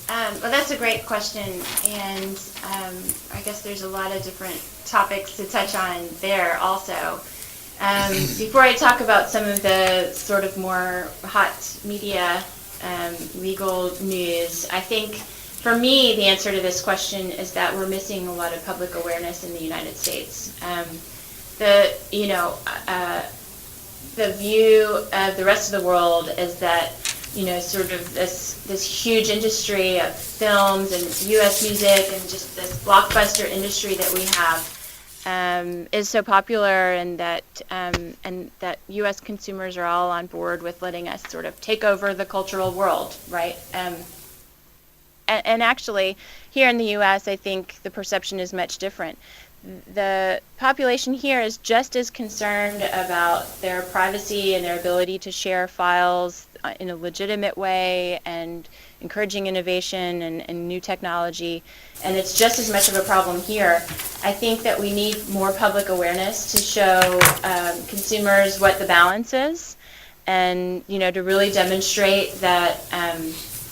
Well, that's a great question, and I guess there's a lot of different topics to touch on there also. Before I talk about some of the sort of more hot media legal news, I think for me the answer to this question is that we're missing a lot of public awareness in the United States. The view of the rest of the world is that sort of this huge industry of films and U.S. music and just this blockbuster industry that we have is so popular, and that U.S. consumers are all on board with letting us sort of take over the cultural world, right? And actually, here in the U.S., I think the perception is much different. The population here is just as concerned about their privacy and their ability to share files in a legitimate way and encouraging innovation and new technology, and it's just as much of a problem here. I think that we need more public awareness to show consumers what the balance is, and to really demonstrate that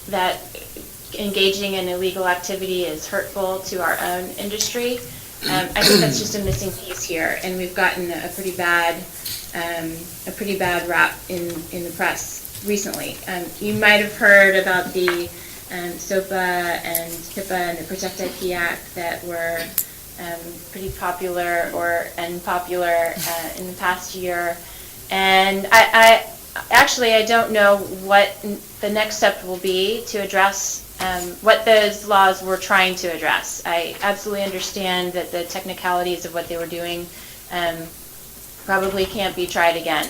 that engaging in illegal activity is hurtful to our own industry. I think that's just a missing piece here, and we've gotten a pretty bad rap in the press recently. You might have heard about the SOPA and IIPA and the Protect IP Act that were pretty popular or unpopular in the past year, and I don't know what the next step will be to address what those laws were trying to address. I absolutely understand that the technicalities of what they were doing probably can't be tried again.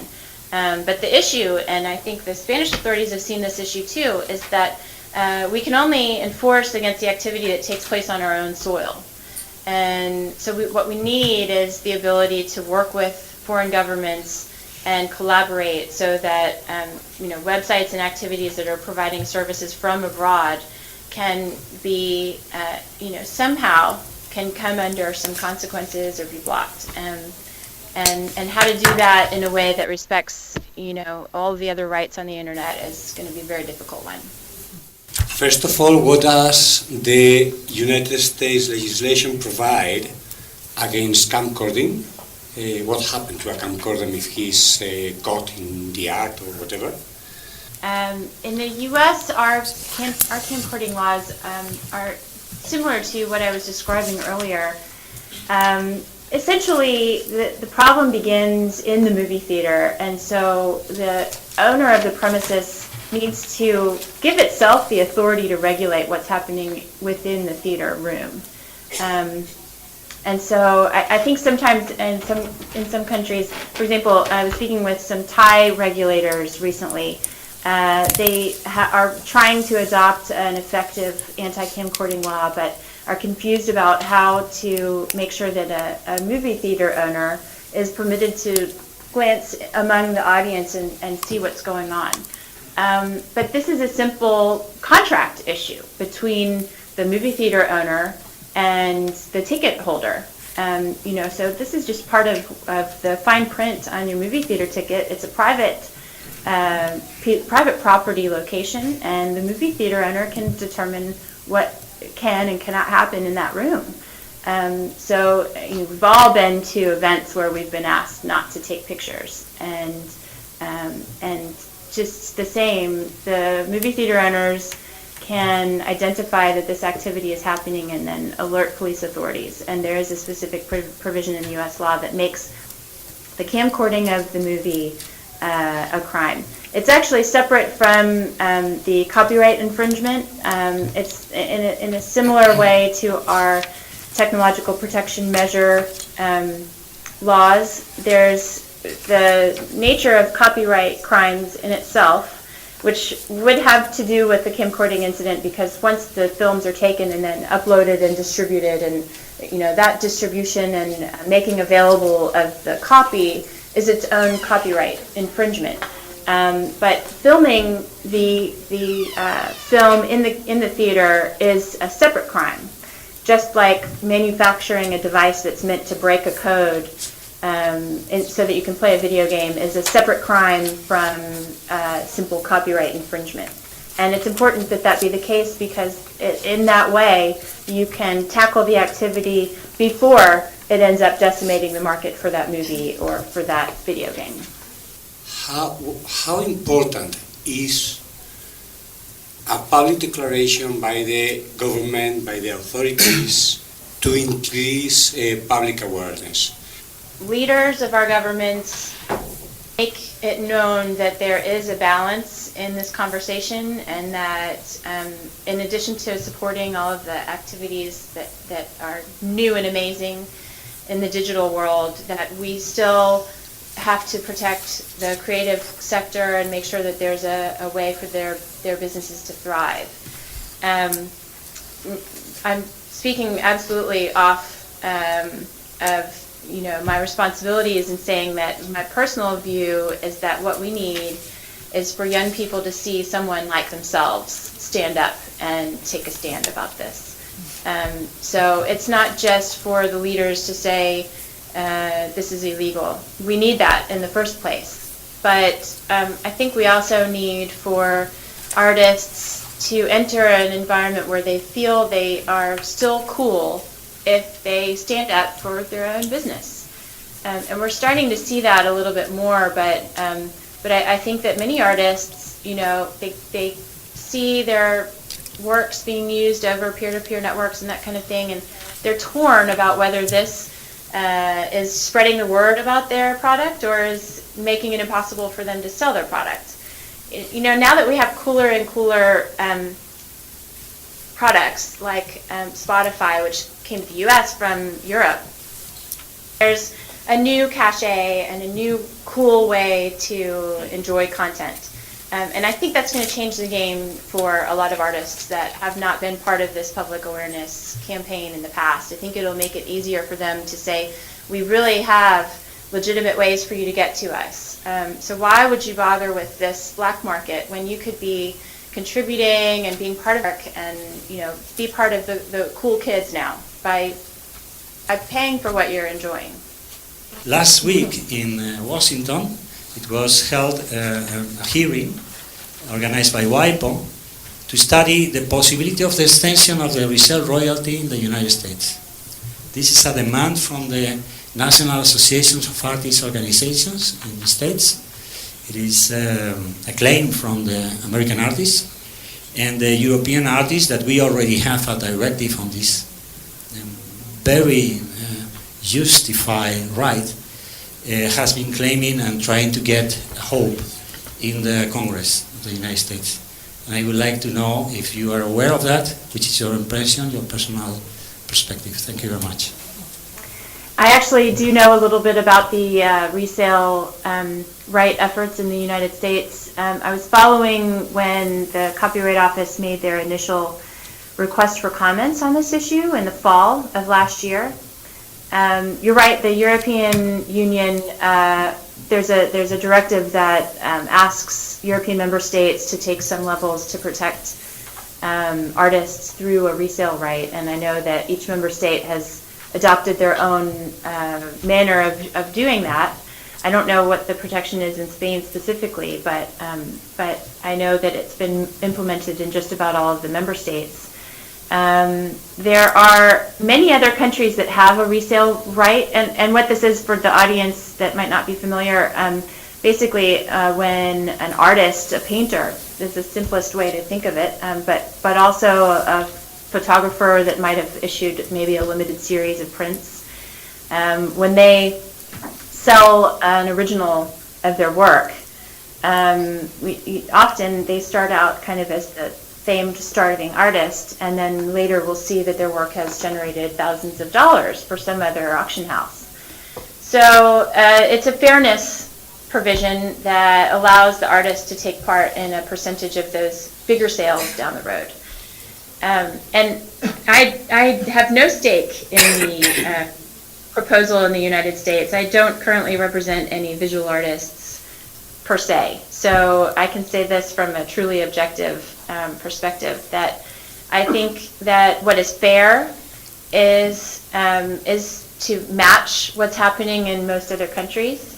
But the issue, and I think the Spanish authorities have seen this issue too, is that we can only enforce against the activity that takes place on our own soil. And so what we need is the ability to work with foreign governments and collaborate so that websites and activities that are providing services from abroad can be somehow can come under some consequences or be blocked, and how to do that in a way that respects all of the other rights on the internet is going to be a very difficult one. First of all, what does the United States legislation provide against camcording? What happened to a camcorder if he's caught in the act or whatever? In the U.S., our camcording laws are similar to what I was describing earlier. Essentially, the problem begins in the movie theater, and so the owner of the premises needs to give itself the authority to regulate what's happening within the theater room. And so I think sometimes in some countries, for example, I was speaking with some Thai regulators recently. They are trying to adopt an effective anti-camcording law, but are confused about how to make sure that a movie theater owner is permitted to glance among the audience and see what's going on. But this is a simple contract issue between the movie theater owner and the ticket holder. So this is just part of the fine print on your movie theater ticket. It's a private property location, and the movie theater owner can determine what can and cannot happen in that room. So we've all been to events where we've been asked not to take pictures, and just the same, the movie theater owners can identify that this activity is happening and then alert police authorities. And there is a specific provision in the U.S. law that makes the camcording of the movie a crime. It's actually separate from the copyright infringement. It's in a similar way to our technological protection measure laws. There's the nature of copyright crimes in itself, which would have to do with the camcording incident, because once the films are taken and then uploaded and distributed, and that distribution and making available of the copy is its own copyright infringement. But filming the film in the theater is a separate crime, just like manufacturing a device that's meant to break a code so that you can play a video game is a separate crime from simple copyright infringement. And it's important that that be the case because in that way you can tackle the activity before it ends up decimating the market for that movie or for that video game. How important is a public declaration by the government, by the authorities, to increase public awareness? Leaders of our governments make it known that there is a balance in this conversation and that in addition to supporting all of the activities that are new and amazing in the digital world, that we still have to protect the creative sector and make sure that there's a way for their businesses to thrive. I'm speaking absolutely off of my responsibilities in saying that my personal view is that what we need is for young people to see someone like themselves stand up and take a stand about this. So it's not just for the leaders to say this is illegal. We need that in the first place. But I think we also need for artists to enter an environment where they feel they are still cool if they stand up for their own business. And we're starting to see that a little bit more, but I think that many artists, they see their works being used over peer-to-peer networks and that kind of thing, and they're torn about whether this is spreading the word about their product or is making it impossible for them to sell their product. Now that we have cooler and cooler products like Spotify, which came to the US from Europe, there's a new cachet and a new cool way to enjoy content. And I think that's going to change the game for a lot of artists that have not been part of this public awareness campaign in the past. I think it'll make it easier for them to say, we really have legitimate ways for you to get to us. So why would you bother with this black market when you could be contributing and being part of it and be part of the cool kids now by paying for what you're enjoying? Last week in Washington, it was held a hearing organized by IIPA to study the possibility of the extension of the resale royalty in the United States. This is a demand from the National Associations of Artists Organizations in the States. It is a claim from the American artists and the European artists that we already have a directive on this very justified right has been claiming and trying to get hope in the Congress of the United States. And I would like to know if you are aware of that, which is your impression, your personal perspective. Thank you very much. I actually do know a little bit about the resale right efforts in the United States. I was following when the Copyright Office made their initial request for comments on this issue in the fall of last year. You're right, the European Union, there's a directive that asks European member states to take some levels to protect artists through a resale right, and I know that each member state has adopted their own manner of doing that. I don't know what the protection is in Spain specifically, but I know that it's been implemented in just about all of the member states. There are many other countries that have a resale right, and what this is for the audience that might not be familiar, basically when an artist, a painter, is the simplest way to think of it, but also a photographer that might have issued maybe a limited series of prints, when they sell an original of their work, often they start out kind of as the famed starving artist, and then later we'll see that their work has generated thousands of dollars for some other auction house. So it's a fairness provision that allows the artist to take part in a percentage of those bigger sales down the road. And I have no stake in the proposal in the United States. I don't currently represent any visual artists per se, so I can say this from a truly objective perspective, that I think that what is fair is to match what's happening in most other countries,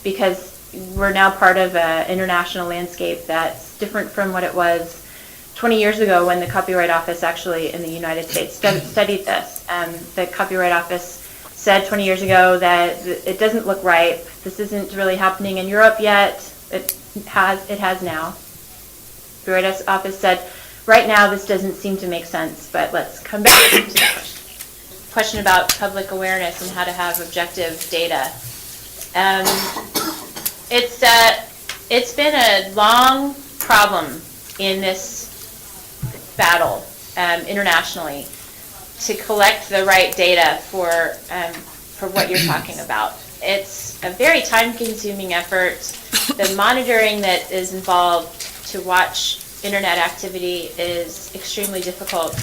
because we're now part of an international landscape that's different from what it was 20 years ago when the Copyright Office actually in the United States studied this. The Copyright Office said 20 years ago that it doesn't look right. This isn't really happening in Europe yet. It has now. The Copyright Office said, right now this doesn't seem to make sense, but let's come back to the question about public awareness and how to have objective data. It's been a long problem in this battle internationally to collect the right data for what you're talking about. It's a very time-consuming effort. The monitoring that is involved to watch internet activity is extremely difficult.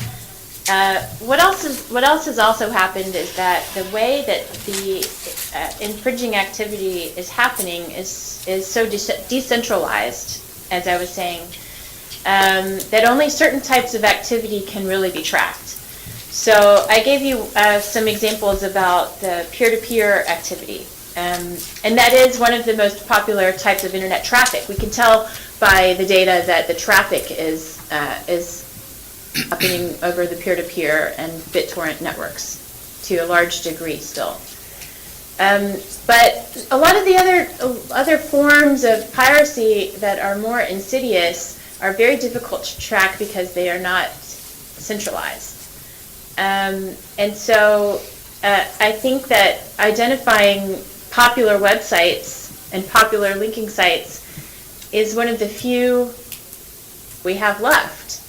What else has also happened is that the way that the infringing activity is happening is so decentralized, as I was saying, that only certain types of activity can really be tracked. So I gave you some examples about the peer-to-peer activity, and that is one of the most popular types of internet traffic. We can tell by the data that the traffic is happening over the peer-to-peer and BitTorrent networks to a large degree still. But a lot of the other forms of piracy that are more insidious are very difficult to track because they are not centralized. And so I think that identifying popular websites and popular linking sites is one of the few we have left.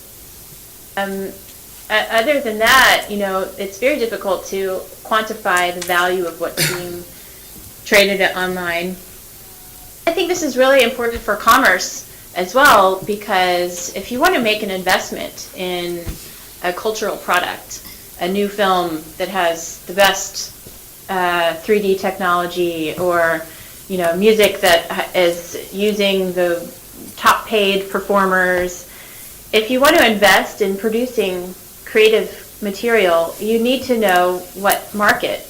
Other than that, it's very difficult to quantify the value of what's being traded online. I think this is really important for commerce as well, because if you want to make an investment in a cultural product, a new film that has the best 3D technology, or music that is using the top paid performers, if you want to invest in producing creative material, you need to know what market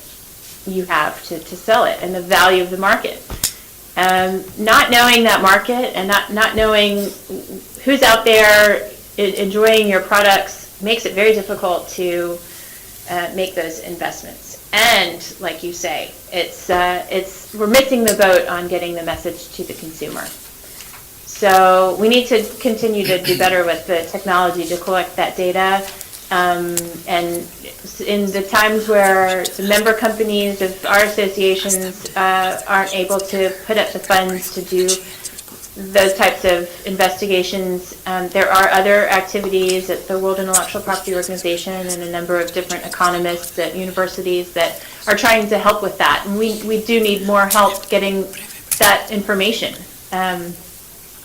you have to sell it and the value of the market. Not knowing that market and not knowing who's out there enjoying your products makes it very difficult to make those investments. And like you say, we're missing the boat on getting the message to the consumer. So we need to continue to do better with the technology to collect that data. And in the times where the member companies of our associations aren't able to put up the funds to do those types of investigations, there are other activities at the World Intellectual Property Organization and a number of different economists at universities that are trying to help with that. And we do need more help getting that information.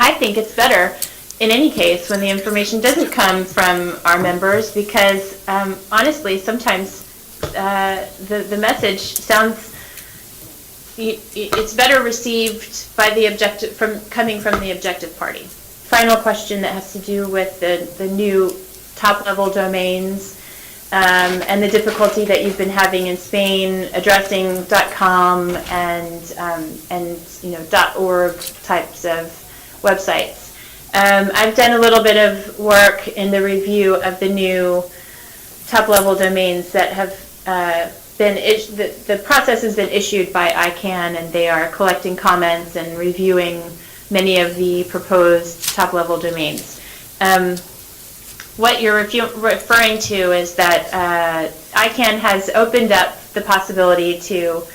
I think it's better in any case when the information doesn't come from our members, because honestly, sometimes the message sounds, it's better received by coming from the objective party. Final question that has to do with the new top-level domains and the difficulty that you've been having in Spain addressing .com and .org types of websites. I've done a little bit of work in the review of the new top-level domains that have the process has been issued by ICANN, and they are collecting comments and reviewing many of the proposed top-level domains. What you're referring to is that ICANN has opened up the possibility to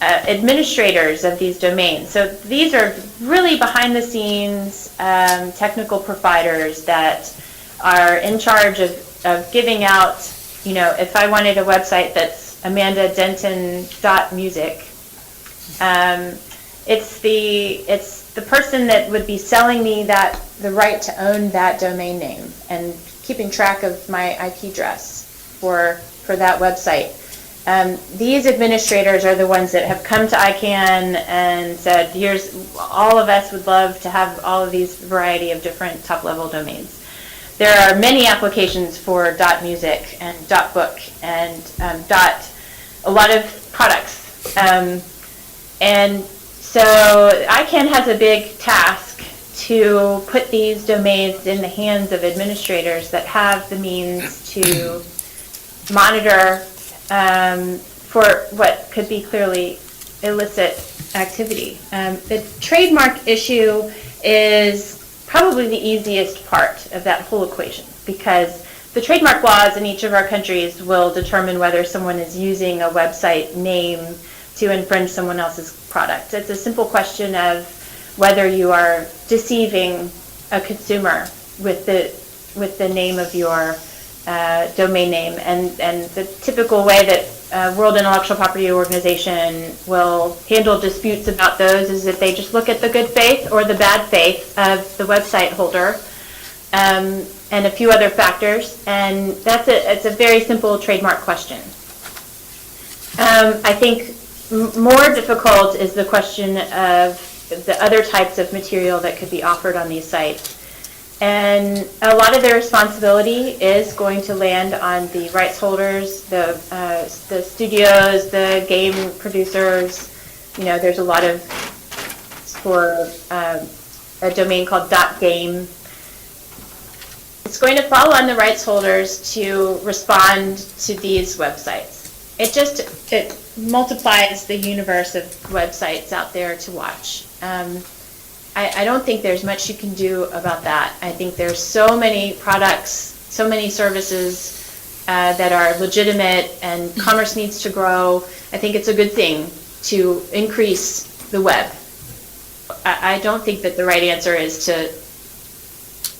administrators of these domains. So these are really behind-the-scenes technical providers that are in charge of giving out, if I wanted a website that's amandadenton.music, it's the person that would be selling me the right to own that domain name and keeping track of my IP address for that website. These administrators are the ones that have come to ICANN and said, all of us would love to have all of these variety of different top-level domains. There are many applications for .music and .book and a lot of products. And so ICANN has a big task to put these domains in the hands of administrators that have the means to monitor for what could be clearly illicit activity. The trademark issue is probably the easiest part of that whole equation, because the trademark laws in each of our countries will determine whether someone is using a website name to infringe someone else's product. It's a simple question of whether you are deceiving a consumer with the name of your domain name. And the typical way that World Intellectual Property Organization will handle disputes about those is that they just look at the good faith or the bad faith of the website holder, and a few other factors, and it's a very simple trademark question. I think more difficult is the question of the other types of material that could be offered on these sites. And a lot of the responsibility is going to land on the rights holders, the studios, the game producers. You know, there's a lot of, for a domain called .game. It's going to fall on the rights holders to respond to these websites. It multiplies the universe of websites out there to watch. I don't think there's much you can do about that. I think there's so many products, so many services that are legitimate, and commerce needs to grow. I think it's a good thing to increase the web. I don't think that the right answer is to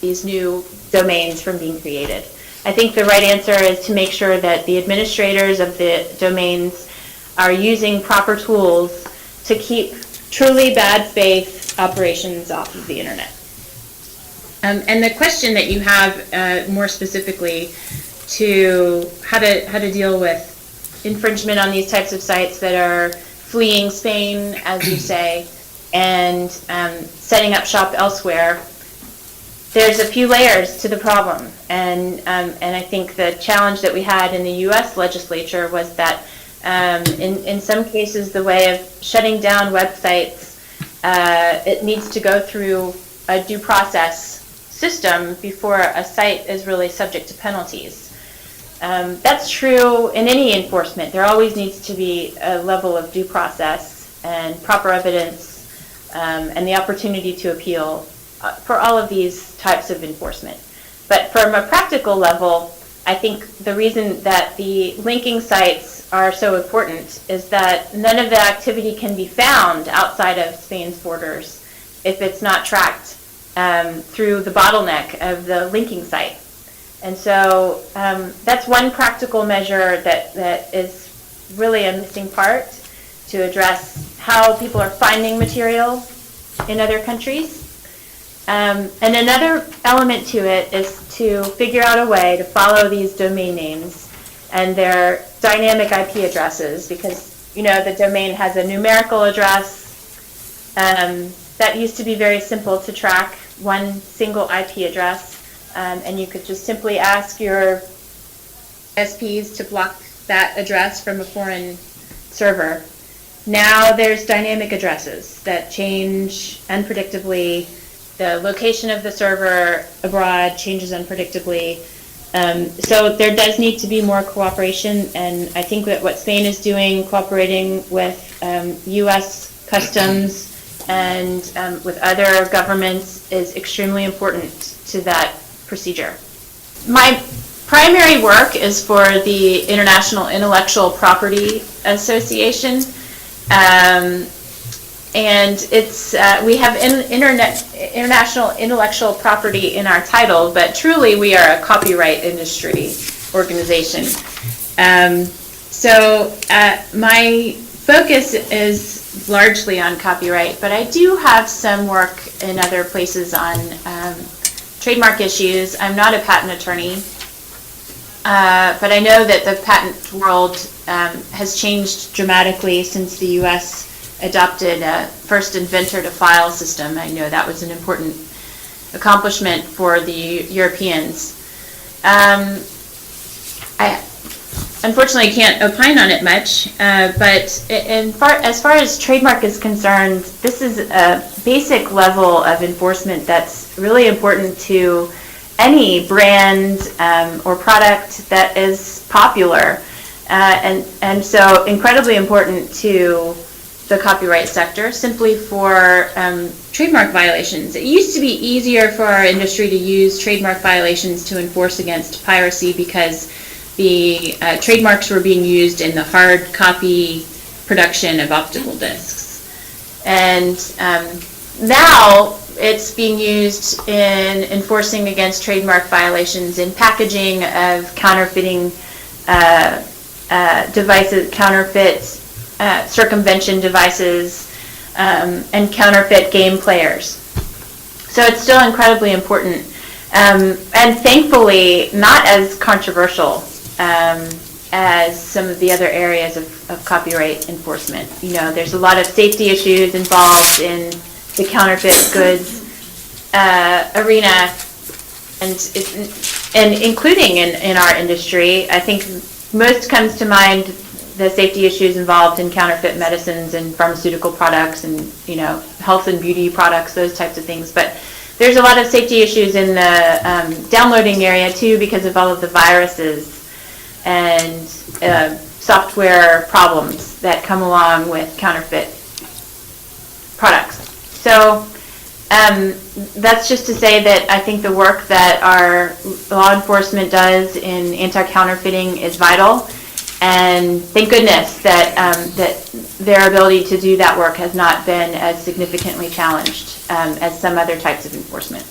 these new domains from being created. I think the right answer is to make sure that the administrators of the domains are using proper tools to keep truly bad faith operations off of the internet. And the question that you have more specifically to how to deal with infringement on these types of sites that are fleeing Spain, as you say, and setting up shop elsewhere, there's a few layers to the problem. And I think the challenge that we had in the U.S. legislature was that in some cases the way of shutting down websites, it needs to go through a due process system before a site is really subject to penalties. That's true in any enforcement. There always needs to be a level of due process and proper evidence and the opportunity to appeal for all of these types of enforcement. But from a practical level, I think the reason that the linking sites are so important is that none of the activity can be found outside of Spain's borders if it's not tracked through the bottleneck of the linking site. And so that's one practical measure that is really a missing part to address how people are finding material in other countries. And another element to it is to figure out a way to follow these domain names and their dynamic IP addresses, because the domain has a numerical address that used to be very simple to track, one single IP address, and you could just simply ask your SPs to block that address from a foreign server. Now there's dynamic addresses that change unpredictably. The location of the server abroad changes unpredictably. So there does need to be more cooperation, and I think that what Spain is doing, cooperating with U.S. Customs and with other governments, is extremely important to that procedure. My primary work is for the International Intellectual Property Association. And it's we have international intellectual property in our title, but truly we are a copyright industry organization. So my focus is largely on copyright, but I do have some work in other places on trademark issues. I'm not a patent attorney, but I know that the patent world has changed dramatically since the U.S. adopted a first inventor to file system. I know that was an important accomplishment for the Europeans. unfortunately can't opine on it much, but as far as trademark is concerned, this is a basic level of enforcement that's really important to any brand or product that is popular, and so incredibly important to the copyright sector, simply for trademark violations. It used to be easier for our industry to use trademark violations to enforce against piracy because the trademarks were being used in the hard copy production of optical discs. And now it's being used in enforcing against trademark violations in packaging of counterfeiting devices, counterfeit circumvention devices, and counterfeit game players. So it's still incredibly important, and thankfully not as controversial as some of the other areas of copyright enforcement. You know, there's a lot of safety issues involved in the counterfeit goods arena, and including in our industry. I think most comes to mind the safety issues involved in counterfeit medicines and pharmaceutical products, and health and beauty products, those types of things. But there's a lot of safety issues in the downloading area too, because of all of the viruses and software problems that come along with counterfeit products. So that's just to say that I think the work that our law enforcement does in anti-counterfeiting is vital, and thank goodness that that their ability to do that work has not been as significantly challenged as some other types of enforcement.